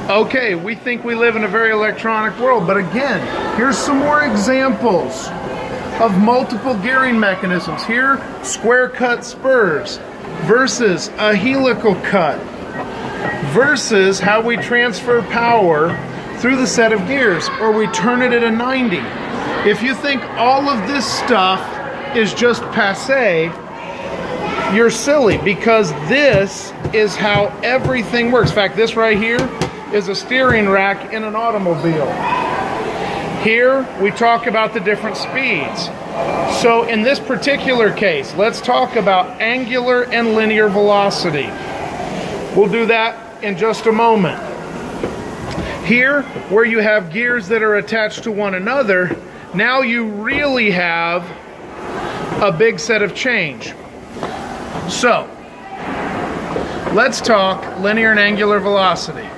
Okay, we think we live in a very electronic world, but again, here's some more examples of multiple gearing mechanisms. Here, square cut spurs versus a helical cut versus how we transfer power through the set of gears, or we turn it at a 90. If you think all of this stuff is just passé, you're silly, because this is how everything works. In fact, this right here is a steering rack in an automobile. Here we talk about the different speeds. So in this particular case, let's talk about angular and linear velocity. We'll do that in just a moment. Here, where you have gears that are attached to one another, now you really have a big set of change. So, let's talk linear and angular velocity.